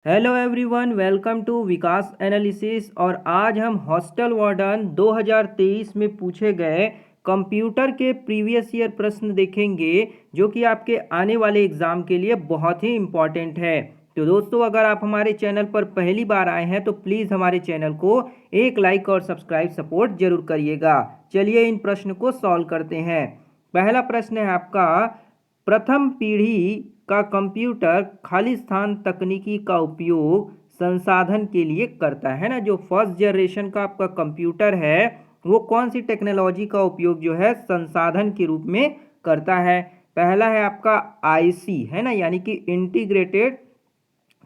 Hello everyone, welcome to Vikas analysis. और आज हम हॉस्टल वार्डन 2023 में पूछे गए कंप्यूटर के प्रीवियस ईयर प्रश्न देखेंगे, जो कि आपके आने वाले एग्जाम के लिए बहुत ही इम्पॉर्टेंट है। तो दोस्तों, अगर आप हमारे चैनल पर पहली बार आए हैं तो प्लीज़ हमारे चैनल को एक लाइक और सब्सक्राइब सपोर्ट जरूर करिएगा। चलिए इन प्रश्न को सॉल्व करते हैं। पहला प्रश्न है आपका, प्रथम पीढ़ी का कंप्यूटर खाली स्थान तकनीकी का उपयोग संसाधन के लिए करता है ना। जो फर्स्ट जनरेशन का आपका कंप्यूटर है वो कौन सी टेक्नोलॉजी का उपयोग जो है संसाधन के रूप में करता है। पहला है आपका आईसी है ना, यानी कि इंटीग्रेटेड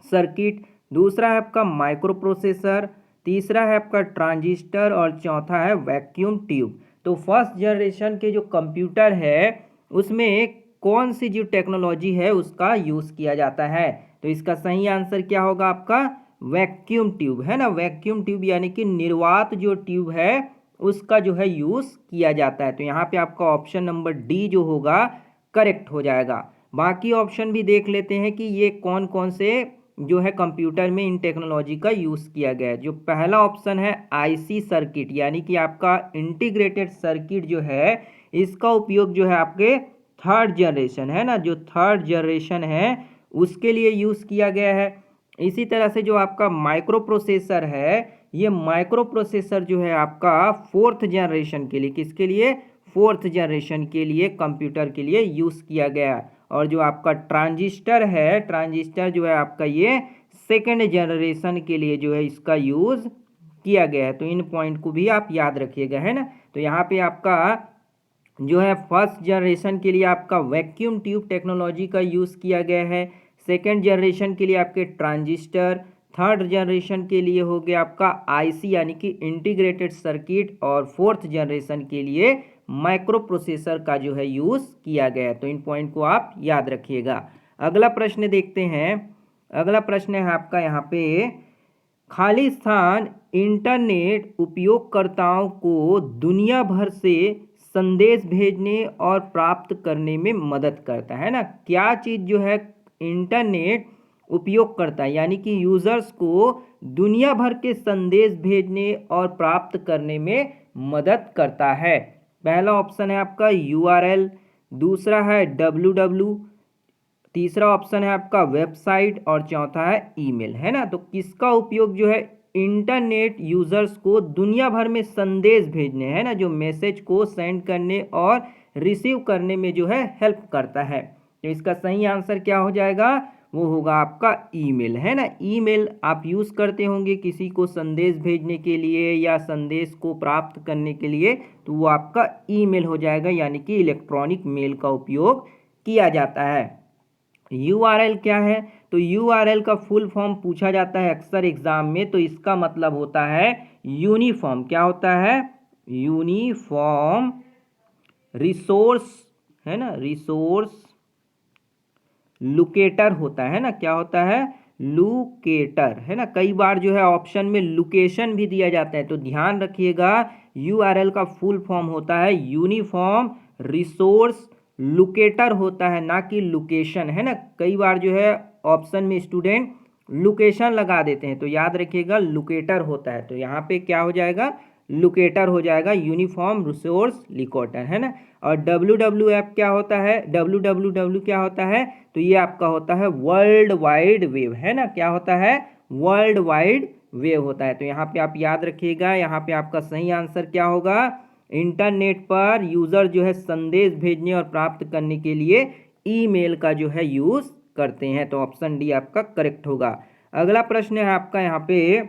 सर्किट। दूसरा है आपका माइक्रो प्रोसेसर। तीसरा है आपका ट्रांजिस्टर और चौथा है वैक्यूम ट्यूब। तो फर्स्ट जनरेशन के जो कंप्यूटर है उसमें कौन सी जो टेक्नोलॉजी है उसका यूज़ किया जाता है। तो इसका सही आंसर क्या होगा आपका वैक्यूम ट्यूब है ना। वैक्यूम ट्यूब यानी कि निर्वात जो ट्यूब है उसका जो है यूज़ किया जाता है। तो यहाँ पे आपका ऑप्शन नंबर डी जो होगा करेक्ट हो जाएगा। बाकी ऑप्शन भी देख लेते हैं कि ये कौन कौन से जो है कंप्यूटर में इन टेक्नोलॉजी का यूज़ किया गया है। जो पहला ऑप्शन है आईसी सर्किट, यानी कि आपका इंटीग्रेटेड सर्किट जो है इसका उपयोग जो है आपके थर्ड जनरेशन है ना, जो थर्ड जनरेशन है उसके लिए यूज़ किया गया है। इसी तरह से जो आपका माइक्रो प्रोसेसर है, ये माइक्रो प्रोसेसर जो है आपका फोर्थ जनरेशन के लिए, किसके लिए, फोर्थ जनरेशन के लिए कंप्यूटर के लिए यूज़ किया गया। और जो आपका ट्रांजिस्टर है, ट्रांजिस्टर जो है आपका ये सेकेंड जनरेशन के लिए जो है इसका यूज़ किया गया है। तो इन पॉइंट को भी आप याद रखिएगा है ना। तो यहाँ पे आपका जो है फर्स्ट जनरेशन के लिए आपका वैक्यूम ट्यूब टेक्नोलॉजी का यूज़ किया गया है। सेकेंड जनरेशन के लिए आपके ट्रांजिस्टर। थर्ड जनरेशन के लिए हो गया आपका आईसी यानी कि इंटीग्रेटेड सर्किट। और फोर्थ जनरेशन के लिए माइक्रो प्रोसेसर का जो है यूज़ किया गया है। तो इन पॉइंट को आप याद रखिएगा। अगला प्रश्न देखते हैं। अगला प्रश्न है आपका यहाँ पे, खाली स्थान इंटरनेट उपयोगकर्ताओं को दुनिया भर से संदेश भेजने और प्राप्त करने में मदद करता है ना। क्या चीज़ जो है इंटरनेट उपयोग करता है, यानी कि यूज़र्स को दुनिया भर के संदेश भेजने और प्राप्त करने में मदद करता है। पहला ऑप्शन है आपका यूआरएल। दूसरा है डब्ल्यू। तीसरा ऑप्शन है आपका वेबसाइट और चौथा है ईमेल है ना। तो किसका उपयोग जो है इंटरनेट यूज़र्स को दुनिया भर में संदेश भेजने है ना, जो मैसेज को सेंड करने और रिसीव करने में जो है हेल्प करता है। तो इसका सही आंसर क्या हो जाएगा, वो होगा आपका ईमेल है ना। ईमेल आप यूज़ करते होंगे किसी को संदेश भेजने के लिए या संदेश को प्राप्त करने के लिए, तो वो आपका ईमेल हो जाएगा, यानी कि इलेक्ट्रॉनिक मेल का उपयोग किया जाता है। यूआरएल क्या है, तो यूआरएल का फुल फॉर्म पूछा जाता है अक्सर एग्जाम में। तो इसका मतलब होता है यूनिफॉर्म, क्या होता है, यूनिफॉर्म रिसोर्स है ना, रिसोर्स लोकेटर होता है ना। क्या होता है, लोकेटर है ना। कई बार जो है ऑप्शन में लोकेशन भी दिया जाता है, तो ध्यान रखिएगा यूआरएल का फुल फॉर्म होता है यूनिफॉर्म रिसोर्स लोकेटर होता है, ना कि लोकेशन है ना। कई बार जो है ऑप्शन में स्टूडेंट लोकेशन लगा देते हैं, तो याद रखिएगा लोकेटर होता है। तो यहाँ पे क्या हो जाएगा, लोकेटर हो जाएगा, यूनिफॉर्म रिसोर्स लोकेटर है ना। और WWF क्या होता है, WWW क्या होता है, तो ये आपका होता है वर्ल्ड वाइड वेब है ना। क्या होता है, वर्ल्ड वाइड वेब होता है। तो यहाँ पे आप याद रखिएगा, यहाँ पे आपका सही आंसर क्या होगा, इंटरनेट पर यूज़र जो है संदेश भेजने और प्राप्त करने के लिए ईमेल का जो है यूज़ करते हैं। तो ऑप्शन डी आपका करेक्ट होगा। अगला प्रश्न है आपका यहाँ पे,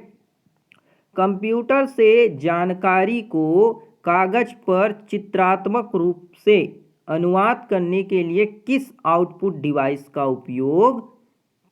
कंप्यूटर से जानकारी को कागज पर चित्रात्मक रूप से अनुवाद करने के लिए किस आउटपुट डिवाइस का उपयोग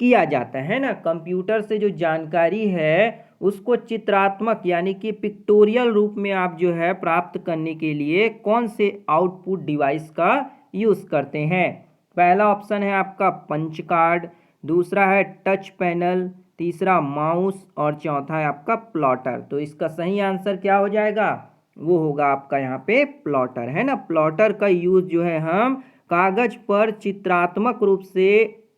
किया जाता है ना। कंप्यूटर से जो जानकारी है उसको चित्रात्मक यानी कि पिक्टोरियल रूप में आप जो है प्राप्त करने के लिए कौन से आउटपुट डिवाइस का यूज़ करते हैं। पहला ऑप्शन है आपका पंच कार्ड। दूसरा है टच पैनल। तीसरा माउस और चौथा है आपका प्लॉटर। तो इसका सही आंसर क्या हो जाएगा, वो होगा आपका यहाँ पे प्लॉटर है ना। प्लॉटर का यूज़ जो है हम कागज पर चित्रात्मक रूप से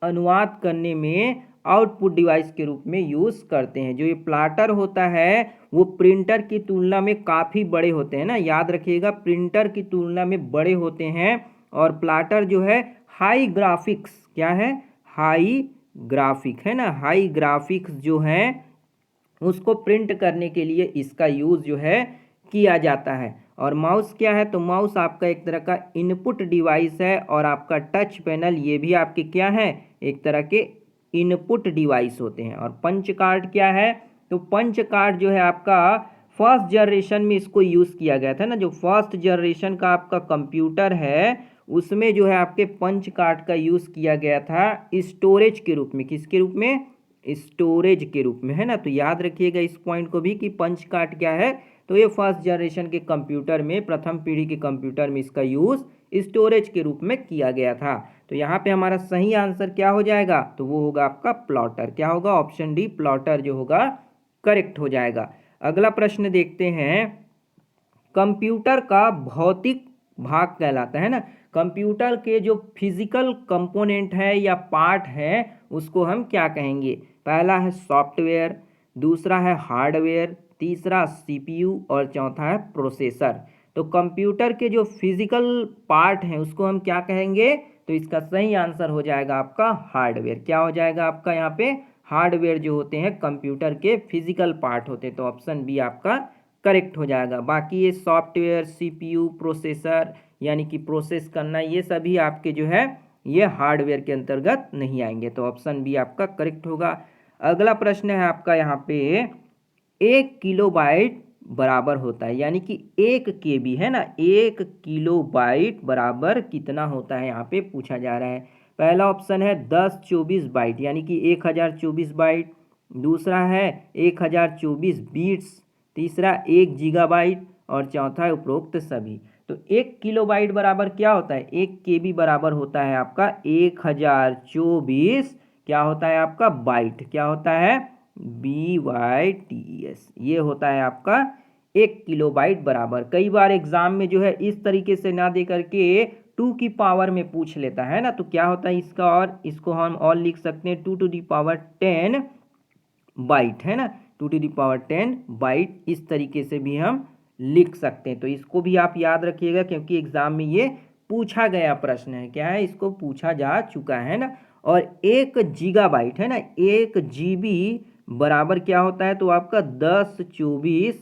अनुवाद करने में आउटपुट डिवाइस के रूप में यूज़ करते हैं। जो ये प्लॉटर होता है वो प्रिंटर की तुलना में काफ़ी बड़े होते हैं ना, याद रखिएगा प्रिंटर की तुलना में बड़े होते हैं। और प्लॉटर जो है हाई ग्राफिक्स, क्या है, हाई ग्राफिक है ना, हाई ग्राफिक्स जो है उसको प्रिंट करने के लिए इसका यूज़ जो है किया जाता है। और माउस क्या है, तो माउस आपका एक तरह का इनपुट डिवाइस है। और आपका टच पैनल ये भी आपके क्या है, एक तरह के इनपुट डिवाइस होते हैं। और पंच कार्ड क्या है, तो पंच कार्ड जो है आपका फर्स्ट जनरेशन में इसको यूज़ किया गया था ना। जो फर्स्ट जनरेशन का आपका कंप्यूटर है उसमें जो है आपके पंच कार्ड का यूज़ किया गया था स्टोरेज के रूप में। किसके रूप में, स्टोरेज के रूप में, है ना। तो याद रखिएगा इस पॉइंट को भी कि पंच कार्ड क्या है, तो ये फर्स्ट जनरेशन के कंप्यूटर में, प्रथम पीढ़ी के कंप्यूटर में इसका यूज़ स्टोरेज के रूप में किया गया था। तो यहाँ पे हमारा सही आंसर क्या हो जाएगा, तो वो होगा आपका प्लॉटर। क्या होगा, ऑप्शन डी प्लॉटर जो होगा करेक्ट हो जाएगा। अगला प्रश्न देखते हैं, कंप्यूटर का भौतिक भाग कहलाता है ना। कंप्यूटर के जो फिजिकल कंपोनेंट है या पार्ट है उसको हम क्या कहेंगे। पहला है सॉफ्टवेयर, दूसरा है हार्डवेयर, तीसरा सीपीयू और चौथा है प्रोसेसर। तो कंप्यूटर के जो फिजिकल पार्ट हैं उसको हम क्या कहेंगे, तो इसका सही आंसर हो जाएगा आपका हार्डवेयर। क्या हो जाएगा आपका यहाँ पे, हार्डवेयर जो होते हैं कंप्यूटर के फिजिकल पार्ट होते हैं। तो ऑप्शन बी आपका करेक्ट हो जाएगा। बाकी ये सॉफ्टवेयर, सीपीयू, प्रोसेसर यानी कि प्रोसेस करना, ये सभी आपके जो है ये हार्डवेयर के अंतर्गत नहीं आएंगे। तो ऑप्शन बी आपका करेक्ट होगा। अगला प्रश्न है आपका यहाँ पे, 1 किलोबाइट बराबर होता है, यानी कि 1 KB है ना, 1 किलोबाइट बराबर कितना होता है यहाँ पे पूछा जा रहा है। पहला ऑप्शन है 1024 बाइट यानी कि 1024 बाइट, दूसरा है 1024 बीट्स, तीसरा 1 GB और चौथा है उपरोक्त सभी। तो 1 किलोबाइट बराबर क्या होता है, 1 KB बराबर होता है आपका 1024, क्या होता है आपका बाइट, क्या होता है BYTES, ये होता है आपका 1 किलोबाइट बराबर। कई बार एग्जाम में जो है इस तरीके से ना दे करके 2 की पावर में पूछ लेता है ना, तो क्या होता है इसका, और इसको हम और लिख सकते हैं 2 to the power 10 बाइट, है ना, 2 to the power 10 बाइट, इस तरीके से भी हम लिख सकते हैं। तो इसको भी आप याद रखिएगा क्योंकि एग्जाम में ये पूछा गया प्रश्न है, क्या है, इसको पूछा जा चुका है ना। और 1 GB है ना, 1 GB बराबर क्या होता है, तो आपका 1024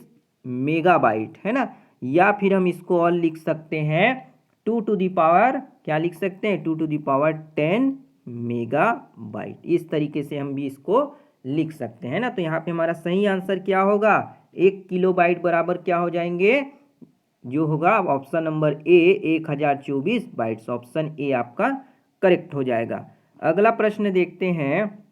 मेगाबाइट है ना। या फिर हम इसको और लिख सकते हैं 2 to the power, क्या लिख सकते हैं 2 to the power 10 मेगाबाइट, इस तरीके से हम भी इसको लिख सकते हैं ना। तो यहाँ पे हमारा सही आंसर क्या होगा, 1 किलोबाइट बराबर क्या हो जाएंगे, जो होगा option number A 1024 bytes, option A आपका करेक्ट हो जाएगा। अगला प्रश्न देखते हैं,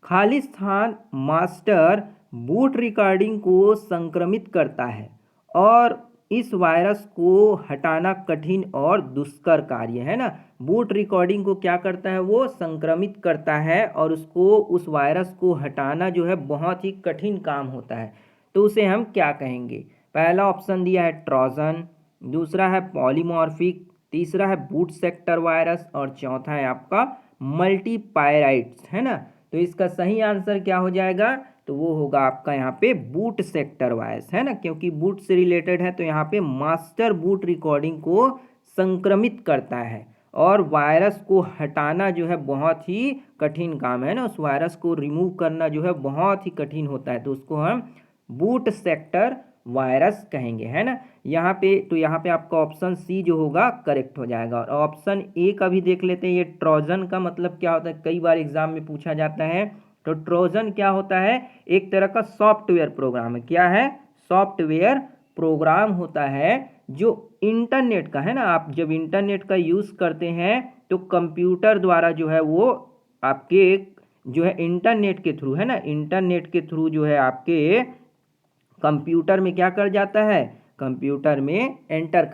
खाली स्थान मास्टर बूट रिकॉर्डिंग को संक्रमित करता है और इस वायरस को हटाना कठिन और दुष्कर कार्य है ना। बूट रिकॉर्डिंग को क्या करता है, वो संक्रमित करता है और उसको, उस वायरस को हटाना जो है बहुत ही कठिन काम होता है। तो उसे हम क्या कहेंगे। पहला ऑप्शन दिया है ट्रोजन, दूसरा है पॉलीमॉर्फिक, तीसरा है बूट सेक्टर वायरस और चौथा है आपका मल्टीपायराइट्स, है ना। तो इसका सही आंसर क्या हो जाएगा, तो वो होगा आपका यहाँ पे बूट सेक्टर वायरस, है ना, क्योंकि बूट से रिलेटेड है। तो यहाँ पे मास्टर बूट रिकॉर्डिंग को संक्रमित करता है और वायरस को हटाना जो है बहुत ही कठिन काम है ना, उस वायरस को रिमूव करना जो है बहुत ही कठिन होता है। तो उसको हम बूट सेक्टर वायरस कहेंगे, है ना। यहाँ पे, तो यहाँ पे आपका ऑप्शन सी जो होगा करेक्ट हो जाएगा। और ऑप्शन ए का भी देख लेते हैं, ये ट्रोजन का मतलब क्या होता है, कई बार एग्जाम में पूछा जाता है। तो ट्रोजन क्या होता है, एक तरह का सॉफ्टवेयर प्रोग्राम है, क्या है, सॉफ्टवेयर प्रोग्राम होता है जो इंटरनेट का, है ना। आप जब इंटरनेट का यूज़ करते हैं तो कंप्यूटर द्वारा जो है वो आपके जो है इंटरनेट के थ्रू, है ना, इंटरनेट के थ्रू जो है आपके कंप्यूटर में क्या कर जाता है, कंप्यूटर में एंटर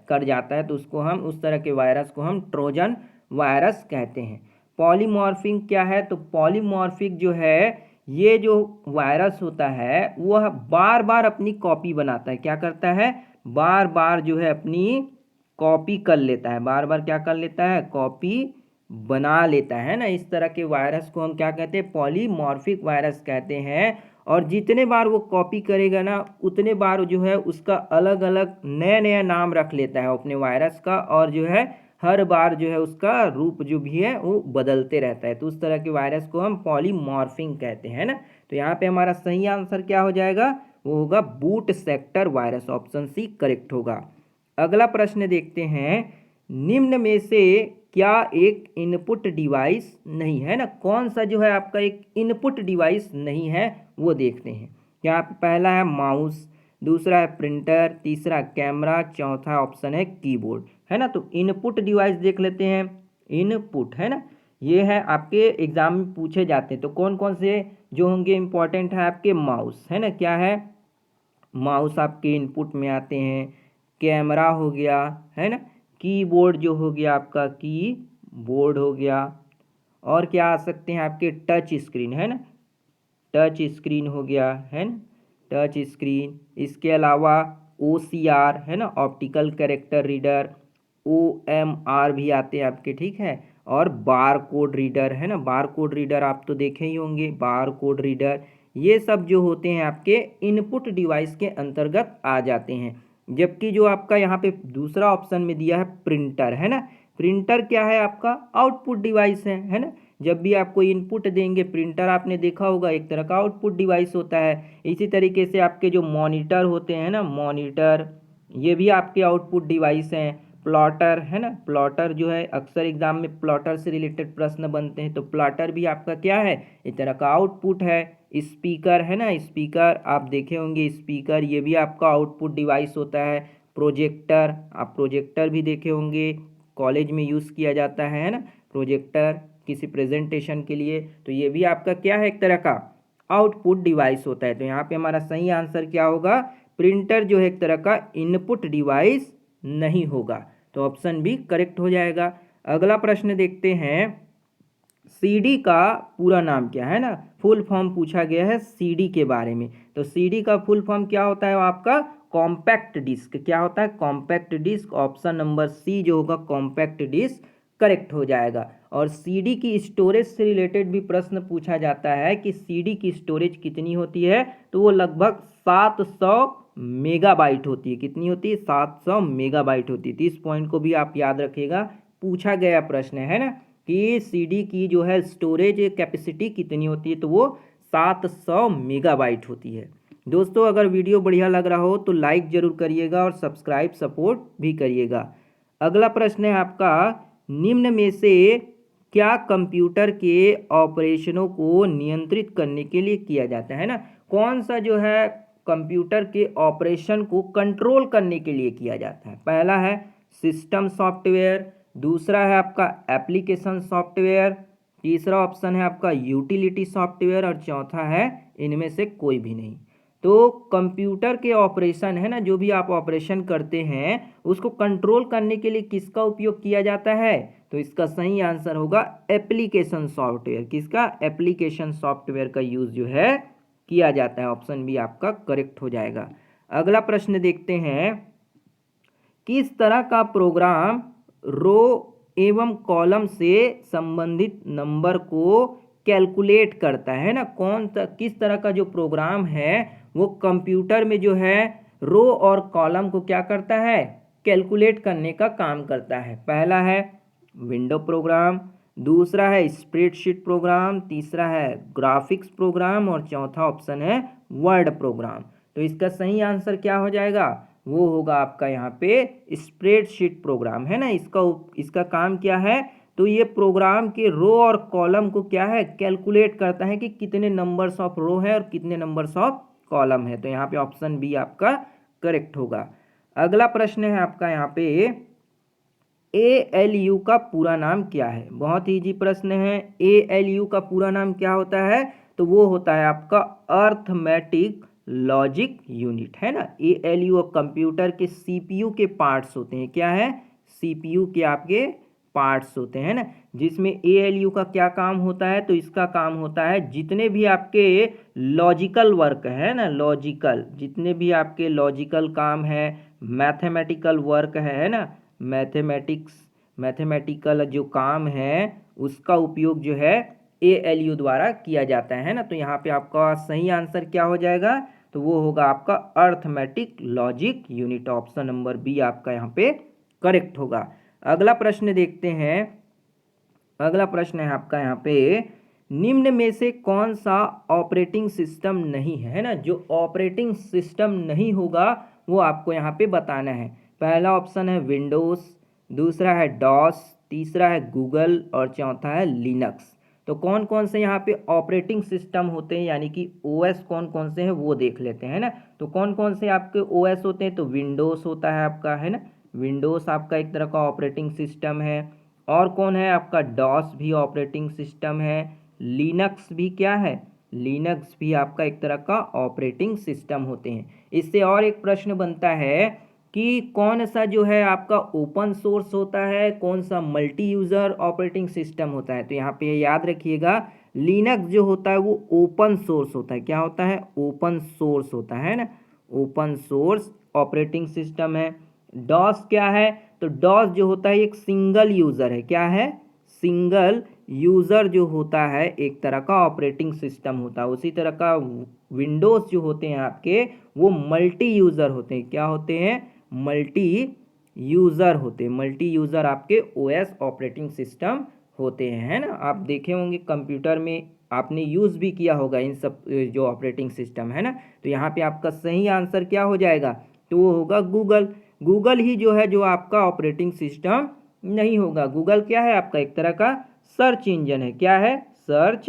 कर जाता है। तो उसको हम, उस तरह के वायरस को हम ट्रोजन वायरस कहते हैं। पॉलीमॉर्फिक क्या है, तो पॉलीमॉर्फिक जो है ये जो वायरस होता है वह बार बार अपनी कॉपी बनाता है, क्या करता है, बार बार जो है अपनी कॉपी कर लेता है, बार बार क्या कर लेता है, कॉपी बना लेता है ना। इस तरह के वायरस को हम क्या कहते हैं, पॉलीमॉर्फिक वायरस कहते हैं। और जितने बार वो कॉपी करेगा ना उतने बार जो है उसका अलग अलग नया नया नाम रख लेता है अपने वायरस का, और जो है हर बार जो है उसका रूप जो भी है वो बदलते रहता है। तो उस तरह के वायरस को हम पॉलीमॉर्फिंग कहते हैं ना। तो यहाँ पे हमारा सही आंसर क्या हो जाएगा, वो होगा boot sector virus, option C correct होगा। अगला प्रश्न देखते हैं, निम्न में से क्या एक इनपुट डिवाइस नहीं है ना, कौन सा जो है आपका एक इनपुट डिवाइस नहीं है वो देखते हैं। यहाँ पे पहला है माउस, दूसरा है प्रिंटर, तीसरा कैमरा, चौथा ऑप्शन है कीबोर्ड, है ना। तो इनपुट डिवाइस देख लेते हैं। इनपुट है ना, ये है आपके एग्जाम में पूछे जाते हैं। तो कौन कौन से जो होंगे इंपॉर्टेंट है आपके, माउस है ना, क्या है, माउस आपके इनपुट में आते हैं। कैमरा हो गया, है ना। कीबोर्ड जो हो गया आपका, कीबोर्ड हो गया। और क्या आ सकते हैं आपके, टच स्क्रीन, है ना, टच स्क्रीन हो गया, है ना, टच स्क्रीन। इसके अलावा OCR है ना, ऑप्टिकल कैरेक्टर रीडर, OMR भी आते हैं आपके, ठीक है। और बार कोड रीडर, है ना, बार कोड रीडर आप तो देखे ही होंगे, बार कोड रीडर। ये सब जो होते हैं आपके इनपुट डिवाइस के अंतर्गत आ जाते हैं। जबकि जो आपका यहाँ पे दूसरा ऑप्शन में दिया है प्रिंटर, है ना, प्रिंटर क्या है आपका, आउटपुट डिवाइस है ना। जब भी आपको इनपुट देंगे, प्रिंटर आपने देखा होगा एक तरह का आउटपुट डिवाइस होता है। इसी तरीके से आपके जो मॉनिटर होते हैं ना, मॉनिटर, ये भी आपके आउटपुट डिवाइस हैं। प्लॉटर है ना, प्लॉटर जो है अक्सर एग्जाम में प्लॉटर से रिलेटेड प्रश्न बनते हैं। तो प्लॉटर भी आपका क्या है, एक तरह का आउटपुट है। स्पीकर है ना, स्पीकर आप देखे होंगे, स्पीकर ये भी आपका आउटपुट डिवाइस होता है। प्रोजेक्टर, आप प्रोजेक्टर भी देखे होंगे, कॉलेज में यूज़ किया जाता है ना, प्रोजेक्टर किसी प्रेजेंटेशन के लिए। तो ये भी आपका क्या है, एक तरह का आउटपुट डिवाइस होता है। तो यहाँ पे हमारा सही आंसर क्या होगा, प्रिंटर जो है एक तरह का इनपुट डिवाइस नहीं होगा। तो ऑप्शन बी करेक्ट हो जाएगा। अगला प्रश्न देखते हैं, सीडी का पूरा नाम क्या है ना, फुल फॉर्म पूछा गया है सीडी के बारे में। तो सीडी का फुल फॉर्म क्या होता है आपका, कॉम्पैक्ट डिस्क। क्या होता है, compact disk. Option number C जो होगा कॉम्पैक्ट डिस्क करेक्ट हो जाएगा। और सीडी की स्टोरेज से रिलेटेड भी प्रश्न पूछा जाता है कि सीडी की स्टोरेज कितनी होती है, तो वो लगभग 700 मेगाबाइट होती है। कितनी होती है, 700 मेगाबाइट होती है। तो इस पॉइंट को भी आप याद रखिएगा, पूछा गया प्रश्न है ना, कि सीडी की जो है स्टोरेज कैपेसिटी कितनी होती है, तो वो 700 मेगाबाइट होती है। दोस्तों अगर वीडियो बढ़िया लग रहा हो तो लाइक ज़रूर करिएगा और सब्सक्राइब सपोर्ट भी करिएगा। अगला प्रश्न है आपका, निम्न में से क्या कंप्यूटर के ऑपरेशनों को नियंत्रित करने के लिए किया जाता है ना, कौन सा जो है कंप्यूटर के ऑपरेशन को कंट्रोल करने के लिए किया जाता है। पहला है सिस्टम सॉफ्टवेयर, दूसरा है आपका एप्लीकेशन सॉफ्टवेयर, तीसरा ऑप्शन है आपका यूटिलिटी सॉफ्टवेयर, और चौथा है इनमें से कोई भी नहीं। तो कंप्यूटर के ऑपरेशन है ना, जो भी आप ऑपरेशन करते हैं उसको कंट्रोल करने के लिए किसका उपयोग किया जाता है, तो इसका सही आंसर होगा एप्लीकेशन सॉफ्टवेयर। किसका, एप्लीकेशन सॉफ्टवेयर का यूज़ जो है किया जाता है। ऑप्शन बी आपका करेक्ट हो जाएगा। अगला प्रश्न देखते हैं, किस तरह का प्रोग्राम रो एवं कॉलम से संबंधित नंबर को कैलकुलेट करता है ना, किस तरह का जो प्रोग्राम है वो कंप्यूटर में जो है रो और कॉलम को क्या करता है, कैलकुलेट करने का काम करता है। पहला है विंडो प्रोग्राम, दूसरा है स्प्रेडशीट प्रोग्राम, तीसरा है ग्राफिक्स प्रोग्राम, और चौथा ऑप्शन है वर्ड प्रोग्राम। तो इसका सही आंसर क्या हो जाएगा, वो होगा आपका यहाँ पे स्प्रेडशीट प्रोग्राम, है ना। इसका काम क्या है, तो ये प्रोग्राम के रो और कॉलम को क्या है, कैलकुलेट करता है कि कितने नंबर्स ऑफ रो है और कितने नंबर्स ऑफ कॉलम है। तो यहाँ पे ऑप्शन बी आपका करेक्ट होगा। अगला प्रश्न है आपका यहाँ पे, ALU का पूरा नाम क्या है। बहुत ही इजी प्रश्न है। ALU का पूरा नाम क्या होता है, तो वो होता है आपका अर्थमेटिक लॉजिक यूनिट, है ना। ALU और कंप्यूटर के CPU के पार्ट्स होते हैं। क्या है, CPU के आपके पार्ट्स होते हैं ना, जिसमें ALU का क्या काम होता है, तो इसका काम होता है जितने भी आपके लॉजिकल वर्क है ना, लॉजिकल जितने भी आपके लॉजिकल काम है, मैथमेटिकल वर्क है ना, मैथमेटिकल जो काम है उसका उपयोग जो है ALU द्वारा किया जाता है ना। तो यहाँ पे आपका सही आंसर क्या हो जाएगा, तो वो होगा आपका arithmetic logic unit. Option number B आपका यहाँ पे करेक्ट होगा। अगला प्रश्न देखते हैं। अगला प्रश्न है आपका यहाँ पे, निम्न में से कौन सा ऑपरेटिंग सिस्टम नहीं है ना। जो ऑपरेटिंग सिस्टम नहीं होगा वो आपको यहाँ पे बताना है। पहला ऑप्शन है विंडोज, दूसरा है डॉस, तीसरा है गूगल और चौथा है लिनक्स। तो कौन कौन से यहाँ पे ऑपरेटिंग सिस्टम होते हैं, यानी कि OS कौन कौन से हैं वो देख लेते हैं ना। तो कौन कौन से आपके OS होते हैं, तो विंडोज होता है आपका, है ना। विंडोज आपका एक तरह का ऑपरेटिंग सिस्टम है। और कौन है आपका, डॉस भी ऑपरेटिंग सिस्टम है। लिनक्स भी क्या है, लिनक्स भी आपका एक तरह का ऑपरेटिंग सिस्टम होते हैं। इससे और एक प्रश्न बनता है कि कौन सा जो है आपका ओपन सोर्स होता है, कौन सा मल्टी यूज़र ऑपरेटिंग सिस्टम होता है। तो यहाँ पे याद रखिएगा, लिनक्स जो होता है वो ओपन सोर्स होता है। क्या होता है, ओपन सोर्स होता है ना, ओपन सोर्स ऑपरेटिंग सिस्टम है। डॉस क्या है, तो डॉस जो होता है एक सिंगल यूज़र है। क्या है, सिंगल यूज़र जो होता है एक तरह का ऑपरेटिंग सिस्टम होता है। उसी तरह का विंडोज़ जो होते हैं आपके वो मल्टी यूज़र होते हैं। क्या होते हैं, मल्टी यूज़र होते हैं। मल्टी यूज़र आपके OS ऑपरेटिंग सिस्टम होते हैं, है ना। आप देखे होंगे कंप्यूटर में, आपने यूज़ भी किया होगा इन सब जो ऑपरेटिंग सिस्टम है ना। तो यहाँ पे आपका सही आंसर क्या हो जाएगा, तो वो होगा गूगल। गूगल ही जो है जो आपका ऑपरेटिंग सिस्टम नहीं होगा। गूगल क्या है आपका एक तरह का सर्च इंजन है। क्या है, सर्च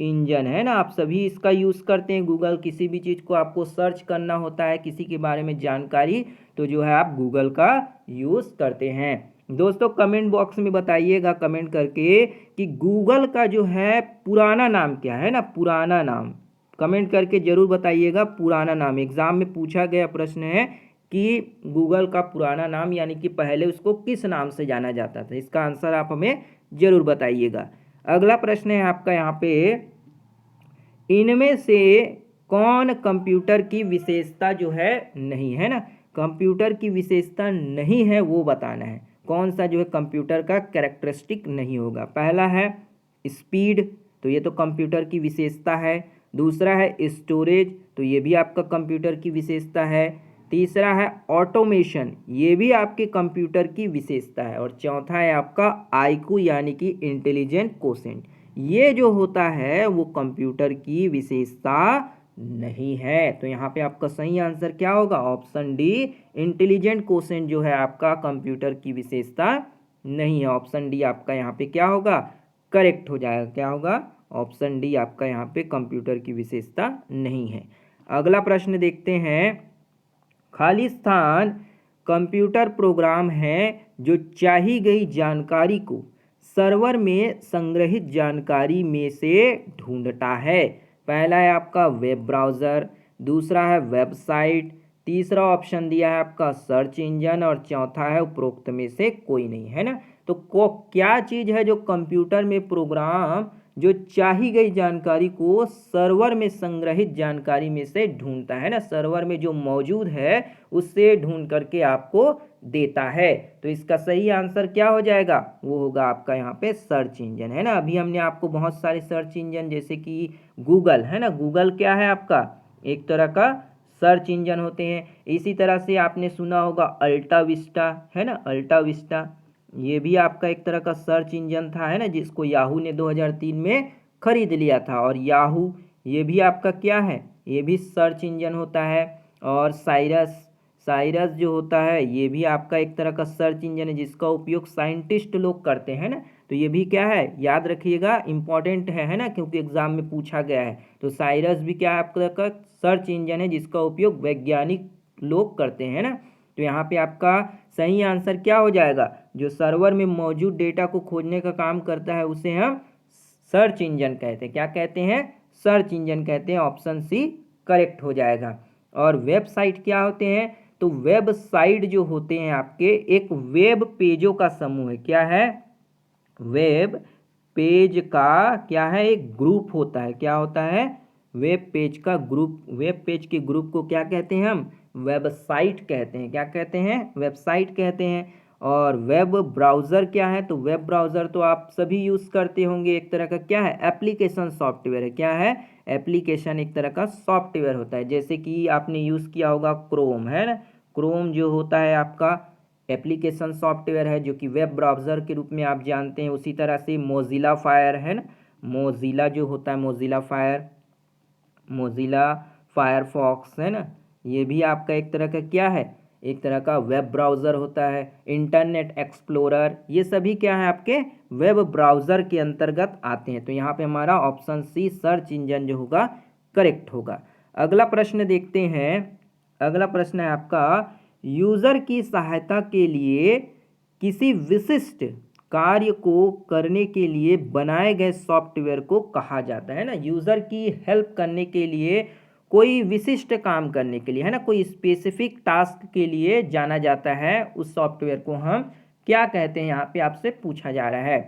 इंजन है ना। आप सभी इसका यूज़ करते हैं। गूगल, किसी भी चीज़ को आपको सर्च करना होता है, किसी के बारे में जानकारी, तो जो है आप गूगल का यूज़ करते हैं। दोस्तों कमेंट बॉक्स में बताइएगा कमेंट करके कि गूगल का जो है पुराना नाम क्या है ना, पुराना नाम कमेंट करके ज़रूर बताइएगा। पुराना नाम एग्ज़ाम में पूछा गया प्रश्न है कि गूगल का पुराना नाम, यानी कि पहले उसको किस नाम से जाना जाता था। इसका आंसर आप हमें ज़रूर बताइएगा। अगला प्रश्न है आपका यहाँ पे, इनमें से कौन कंप्यूटर की विशेषता जो है नहीं है ना। कंप्यूटर की विशेषता नहीं है वो बताना है। कौन सा जो है कंप्यूटर का कैरेक्टरिस्टिक नहीं होगा। पहला है स्पीड, तो ये तो कंप्यूटर की विशेषता है। दूसरा है स्टोरेज, तो ये भी आपका कंप्यूटर की विशेषता है। तीसरा है ऑटोमेशन, ये भी आपके कंप्यूटर की विशेषता है। और चौथा है आपका IQ यानी कि इंटेलिजेंट कोशेंट। ये जो होता है वो कंप्यूटर की विशेषता नहीं है। तो यहाँ पे आपका सही आंसर क्या होगा, ऑप्शन डी, इंटेलिजेंट कोशेंट जो है आपका कंप्यूटर की विशेषता नहीं है। ऑप्शन डी आपका यहाँ पे क्या होगा, करेक्ट हो जाएगा। क्या होगा, ऑप्शन डी आपका यहाँ पे कंप्यूटर की विशेषता नहीं है। अगला प्रश्न देखते हैं। खाली स्थान कंप्यूटर प्रोग्राम है जो चाही गई जानकारी को सर्वर में संग्रहित जानकारी में से ढूंढता है। पहला है आपका वेब ब्राउज़र, दूसरा है वेबसाइट, तीसरा ऑप्शन दिया है आपका सर्च इंजन और चौथा है उपरोक्त में से कोई नहीं, है ना। तो क्या चीज़ है जो कंप्यूटर में प्रोग्राम जो चाही गई जानकारी को सर्वर में संग्रहित जानकारी में से ढूंढता है ना, सर्वर में जो मौजूद है उससे ढूंढ करके आपको देता है। तो इसका सही आंसर क्या हो जाएगा, वो होगा आपका यहाँ पे सर्च इंजन, है ना। अभी हमने आपको बहुत सारे सर्च इंजन जैसे कि गूगल, है ना, गूगल क्या है आपका एक तरह का सर्च इंजन होते हैं। इसी तरह से आपने सुना होगा अल्टा विस्टा, है ना, अल्टा विस्टा ये भी आपका एक तरह का सर्च इंजन था, है ना, जिसको याहू ने 2003 में खरीद लिया था। और याहू ये भी आपका क्या है, ये भी सर्च इंजन होता है। और साइरस, साइरस जो होता है ये भी आपका एक तरह का सर्च इंजन है जिसका उपयोग साइंटिस्ट लोग करते हैं ना। तो ये भी क्या है, याद रखिएगा, इंपॉर्टेंट है ना, क्योंकि एग्जाम में पूछा गया है। तो साइरस भी क्या है आपका सर्च इंजन है जिसका उपयोग वैज्ञानिक लोग करते हैं ना। तो यहाँ पे आपका सही आंसर क्या हो जाएगा, जो सर्वर में मौजूद डेटा को खोजने का काम करता है उसे हम सर्च इंजन कहते हैं। क्या कहते हैं, सर्च इंजन कहते हैं। ऑप्शन सी करेक्ट हो जाएगा। और वेबसाइट क्या होते हैं, तो वेबसाइट जो होते हैं आपके एक वेब पेजों का समूह है। क्या है, वेब पेज का क्या है, एक ग्रुप होता है। क्या होता है, वेब पेज का ग्रुप। वेब पेज के ग्रुप को क्या कहते हैं हम, वेबसाइट कहते हैं। क्या कहते हैं, वेबसाइट कहते हैं। और वेब ब्राउज़र क्या है, तो वेब ब्राउज़र तो आप सभी यूज़ करते होंगे, एक तरह का क्या है, एप्लीकेशन सॉफ्टवेयर है। क्या है, एप्लीकेशन एक तरह का सॉफ्टवेयर होता है। जैसे कि आपने यूज़ किया होगा क्रोम, है ना, क्रोम जो होता है आपका एप्लीकेशन सॉफ्टवेयर है, जो कि वेब ब्राउज़र के रूप में आप जानते हैं। उसी तरह से मोजिला फायर है ना, मोजिला जो होता है, मोजिला फायर, मोजिला फायरफॉक्स है ना, ये भी आपका एक तरह का क्या है, एक तरह का वेब ब्राउज़र होता है। इंटरनेट एक्सप्लोरर, ये सभी क्या है, आपके वेब ब्राउज़र के अंतर्गत आते हैं। तो यहाँ पे हमारा ऑप्शन सी सर्च इंजन जो होगा करेक्ट होगा। अगला प्रश्न देखते हैं। अगला प्रश्न है आपका, यूज़र की सहायता के लिए किसी विशिष्ट कार्य को करने के लिए बनाए गए सॉफ्टवेयर को कहा जाता है ना। यूज़र की हेल्प करने के लिए, कोई विशिष्ट काम करने के लिए, है ना, कोई स्पेसिफिक टास्क के लिए जाना जाता है, उस सॉफ्टवेयर को हम क्या कहते हैं, यहाँ पे आपसे पूछा जा रहा है।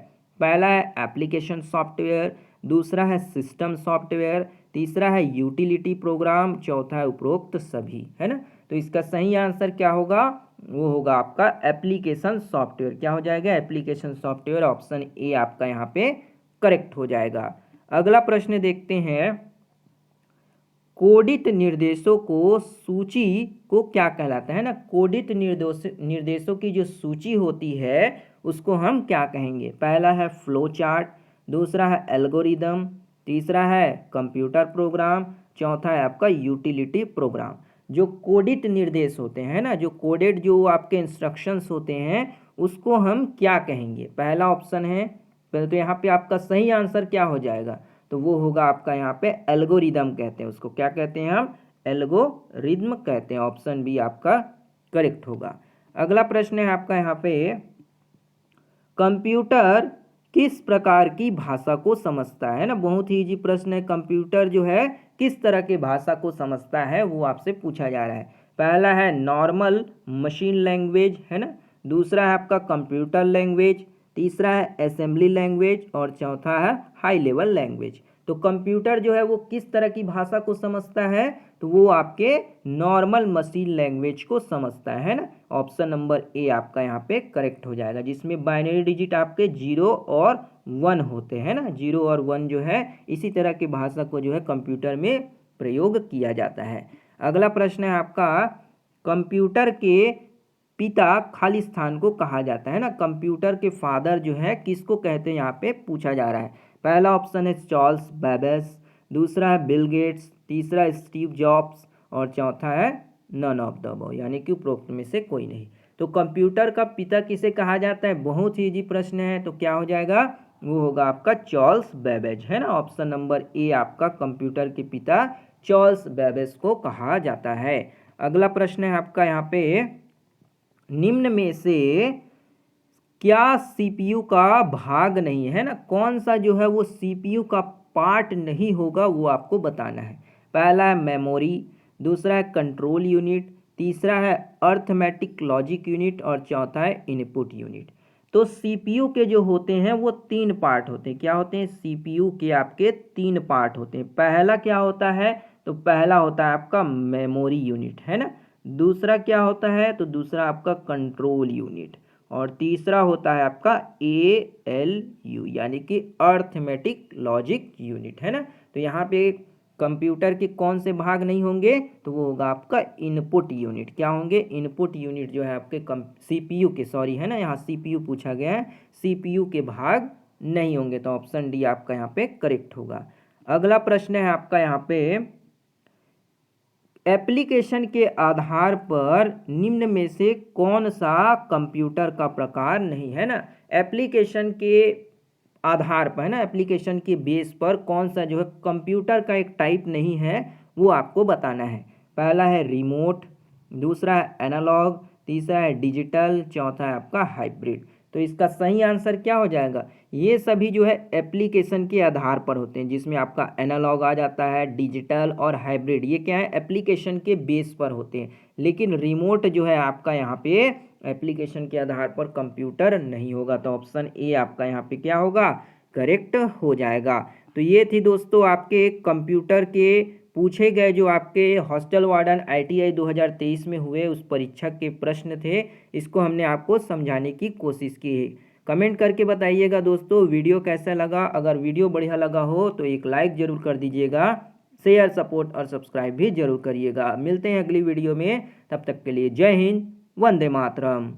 पहला है एप्लीकेशन सॉफ्टवेयर, दूसरा है सिस्टम सॉफ्टवेयर, तीसरा है यूटिलिटी प्रोग्राम, चौथा है उपरोक्त सभी, है ना। तो इसका सही आंसर क्या होगा, वो होगा आपका एप्लीकेशन सॉफ्टवेयर। क्या हो जाएगा, एप्लीकेशन सॉफ्टवेयर, ऑप्शन ए आपका यहाँ पे करेक्ट हो जाएगा। अगला प्रश्न देखते हैं, कोडित निर्देशों को सूची को क्या कहलाता है ना। कोडित निर्देशों की जो सूची होती है उसको हम क्या कहेंगे। पहला है फ्लो चार्ट, दूसरा है एल्गोरिदम, तीसरा है कंप्यूटर प्रोग्राम, चौथा है आपका यूटिलिटी प्रोग्राम। जो कोडित निर्देश होते हैं ना, जो कोडेड जो आपके इंस्ट्रक्शंस होते हैं, उसको हम क्या कहेंगे। पहला ऑप्शन है, पहले तो यहाँ पे आपका सही आंसर क्या हो जाएगा, तो वो होगा आपका यहाँ पे एल्गोरिदम कहते हैं उसको। क्या कहते हैं हम, एल्गोरिदम कहते हैं। ऑप्शन बी आपका करेक्ट होगा। अगला प्रश्न है आपका यहाँ पे, कंप्यूटर किस प्रकार की भाषा को समझता है ना। बहुत ही इजी प्रश्न है। कंप्यूटर जो है किस तरह की भाषा को समझता है, वो आपसे पूछा जा रहा है। पहला है नॉर्मल मशीन लैंग्वेज, है ना, दूसरा है आपका कंप्यूटर लैंग्वेज, तीसरा है असेंबली लैंग्वेज और चौथा है हाई लेवल लैंग्वेज। तो कंप्यूटर जो है वो किस तरह की भाषा को समझता है, तो वो आपके नॉर्मल मशीन लैंग्वेज को समझता है ना। ऑप्शन नंबर ए आपका यहाँ पे करेक्ट हो जाएगा, जिसमें बाइनरी डिजिट आपके 0 और 1 होते हैं ना। 0 और 1 जो है, इसी तरह की भाषा को जो है कंप्यूटर में प्रयोग किया जाता है। अगला प्रश्न है आपका, कंप्यूटर के पिता खाली स्थान को कहा जाता है ना। कंप्यूटर के फादर जो है किसको कहते हैं, यहाँ पे पूछा जा रहा है। पहला ऑप्शन है चार्ल्स बेबेज, दूसरा है बिल गेट्स, तीसरा है स्टीव जॉब्स और चौथा है नन ऑफ द अबव, यानी कि उपरोक्त में से कोई नहीं। तो कंप्यूटर का पिता किसे कहा जाता है, बहुत ही इजी प्रश्न है। तो क्या हो जाएगा, वो होगा आपका चार्ल्स बेबेज, है ना। ऑप्शन नंबर ए आपका कंप्यूटर के पिता चार्ल्स बेबेज को कहा जाता है। अगला प्रश्न है आपका यहाँ पे, निम्न में से क्या सीपीयू का भाग नहीं है ना। कौन सा जो है वो सीपीयू का पार्ट नहीं होगा, वो आपको बताना है। पहला है मेमोरी, दूसरा है कंट्रोल यूनिट, तीसरा है अर्थमेटिक लॉजिक यूनिट और चौथा है इनपुट यूनिट। तो सीपीयू के जो होते हैं वो 3 पार्ट होते हैं। क्या होते हैं, सीपीयू के आपके 3 पार्ट होते हैं। पहला क्या होता है, तो पहला होता है आपका मेमोरी यूनिट, है ना। दूसरा क्या होता है, तो दूसरा आपका कंट्रोल यूनिट और तीसरा होता है आपका ALU, यानी कि अर्थमेटिक लॉजिक यूनिट, है ना। तो यहाँ पे कंप्यूटर के कौन से भाग नहीं होंगे, तो वो होगा आपका इनपुट यूनिट। क्या होंगे, इनपुट यूनिट जो है आपके सीपीयू के, सॉरी है ना, यहाँ सीपीयू पूछा गया है, सीपीयू के भाग नहीं होंगे। तो ऑप्शन डी आपका यहाँ पे करेक्ट होगा। अगला प्रश्न है आपका यहाँ पे, एप्लीकेशन के आधार पर निम्न में से कौन सा कंप्यूटर का प्रकार नहीं है ना। एप्लीकेशन के आधार पर, है ना, एप्लीकेशन के बेस पर कौन सा जो है कंप्यूटर का एक टाइप नहीं है, वो आपको बताना है। पहला है रिमोट, दूसरा है एनालॉग, तीसरा है डिजिटल, चौथा है आपका हाइब्रिड। तो इसका सही आंसर क्या हो जाएगा, ये सभी जो है एप्लीकेशन के आधार पर होते हैं, जिसमें आपका एनालॉग आ जाता है, डिजिटल और हाइब्रिड, ये क्या है, एप्लीकेशन के बेस पर होते हैं। लेकिन रिमोट जो है आपका यहाँ पे एप्लीकेशन के आधार पर कंप्यूटर नहीं होगा। तो ऑप्शन ए आपका यहाँ पे क्या होगा, करेक्ट हो जाएगा। तो ये थी दोस्तों आपके कंप्यूटर के पूछे गए जो आपके हॉस्टल वार्डन ITI 2023 में हुए उस परीक्षा के प्रश्न थे, इसको हमने आपको समझाने की कोशिश की है। कमेंट करके बताइएगा दोस्तों वीडियो कैसा लगा। अगर वीडियो बढ़िया लगा हो तो एक लाइक ज़रूर कर दीजिएगा, शेयर, सपोर्ट और सब्सक्राइब भी जरूर करिएगा। मिलते हैं अगली वीडियो में, तब तक के लिए जय हिंद, वंदे मातरम।